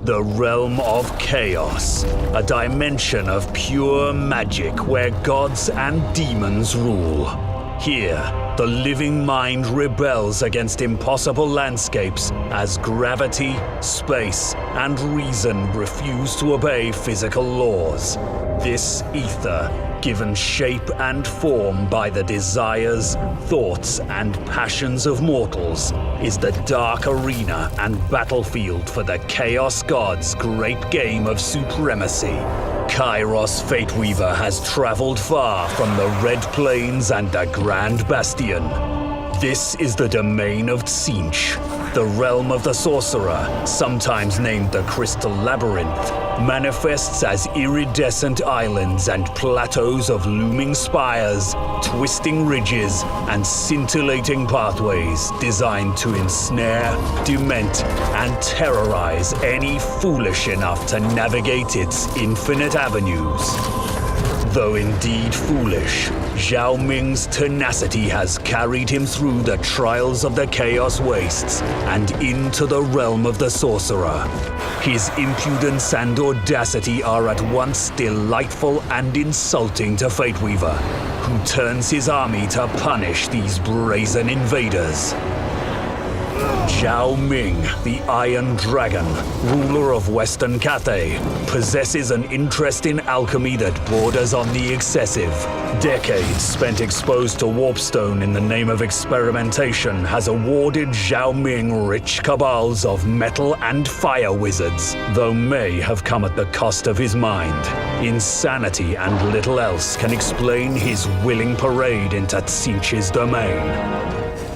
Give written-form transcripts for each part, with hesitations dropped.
The realm of chaos, a dimension of pure magic where gods and demons rule. Here, the living mind rebels against impossible landscapes as gravity, space, and reason refuse to obey physical laws. This ether, given shape and form by the desires, thoughts, and passions of mortals, is the dark arena and battlefield for the Chaos God's great game of supremacy. Kairos Fateweaver has traveled far from the Red Plains and the Grand Bastion. This is the domain of Tzeentch, the realm of the sorcerer, sometimes named the Crystal Labyrinth, manifests as iridescent islands and plateaus of looming spires, twisting ridges, and scintillating pathways designed to ensnare, dement, and terrorize any foolish enough to navigate its infinite avenues. Though indeed foolish, Zhao Ming's tenacity has carried him through the trials of the Chaos Wastes and into the realm of the sorcerer. His impudence and audacity are at once delightful and insulting to Fateweaver, who turns his army to punish these brazen invaders. Zhao Ming, the Iron Dragon, ruler of Western Cathay, possesses an interest in alchemy that borders on the excessive. Decades spent exposed to warpstone in the name of experimentation has awarded Zhao Ming rich cabals of metal and fire wizards, though may have come at the cost of his mind. Insanity and little else can explain his willing parade into Tzeentch's domain.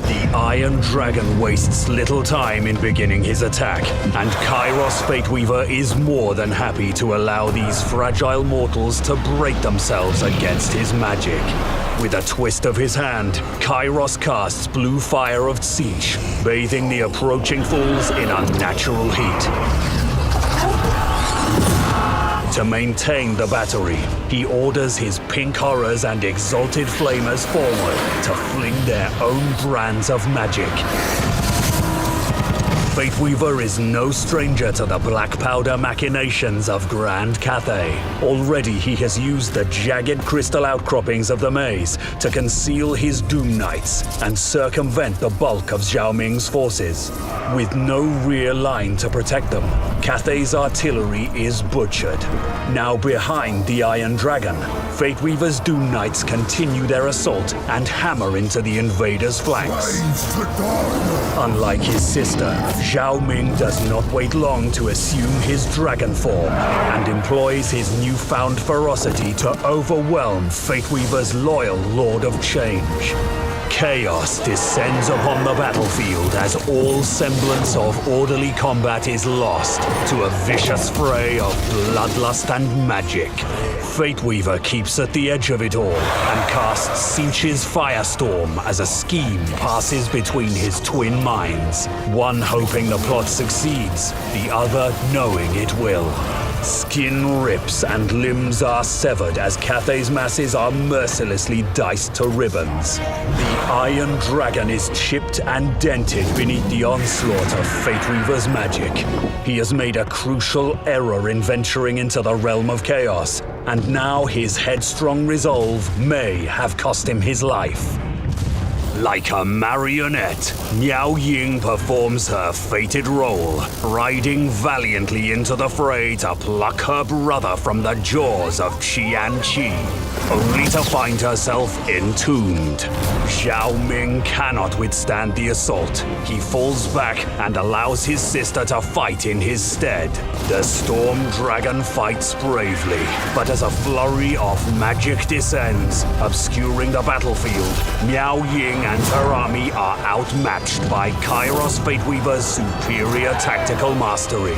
The Iron Dragon wastes little time in beginning his attack, and Kairos Fateweaver is more than happy to allow these fragile mortals to break themselves against his magic. With a twist of his hand, Kairos casts Blue Fire of Tzeentch, bathing the approaching fools in unnatural heat. To maintain the battery, he orders his pink horrors and exalted flamers forward to fling their own brands of magic. Fateweaver is no stranger to the black powder machinations of Grand Cathay. Already he has used the jagged crystal outcroppings of the maze to conceal his Doom Knights and circumvent the bulk of Zhao Ming's forces. With no rear line to protect them, Cathay's artillery is butchered. Now behind the Iron Dragon, Fateweaver's Doom Knights continue their assault and hammer into the invaders' flanks. Unlike his sister, Zhao Ming does not wait long to assume his dragon form and employs his newfound ferocity to overwhelm Fateweaver's loyal Lord of Change. Chaos descends upon the battlefield as all semblance of orderly combat is lost to a vicious fray of bloodlust and magic. Fateweaver keeps at the edge of it all and casts Tzeentch's Firestorm as a scheme passes between his twin minds, one hoping the plot succeeds, the other knowing it will. Skin rips and limbs are severed as Cathay's masses are mercilessly diced to ribbons. The Iron Dragon is chipped and dented beneath the onslaught of Fateweaver's magic. He has made a crucial error in venturing into the realm of chaos, and now his headstrong resolve may have cost him his life. Like a marionette, Miao Ying performs her fated role, riding valiantly into the fray to pluck her brother from the jaws of Qianqi, only to find herself entombed. Zhao Ming cannot withstand the assault. He falls back and allows his sister to fight in his stead. The Storm Dragon fights bravely, but as a flurry of magic descends, obscuring the battlefield, Miao Ying and her army are outmatched by Kairos Fateweaver's superior tactical mastery.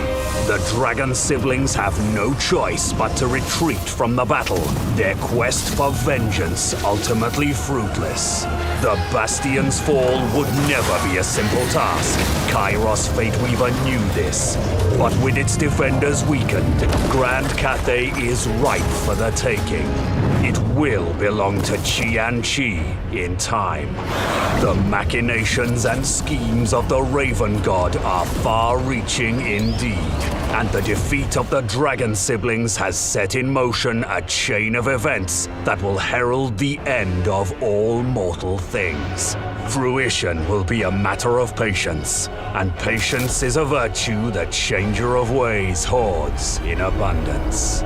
The dragon siblings have no choice but to retreat from the battle, their quest for vengeance ultimately fruitless. The Bastion's fall would never be a simple task. Kairos Fateweaver knew this. But with its defenders weakened, Grand Cathay is ripe for the taking. It will belong to Qianqi in time. The machinations and schemes of the Raven God are far-reaching indeed, and the defeat of the dragon siblings has set in motion a chain of events that will herald the end of all mortal things. Fruition will be a matter of patience, and patience is a virtue the Changer of Ways hoards in abundance.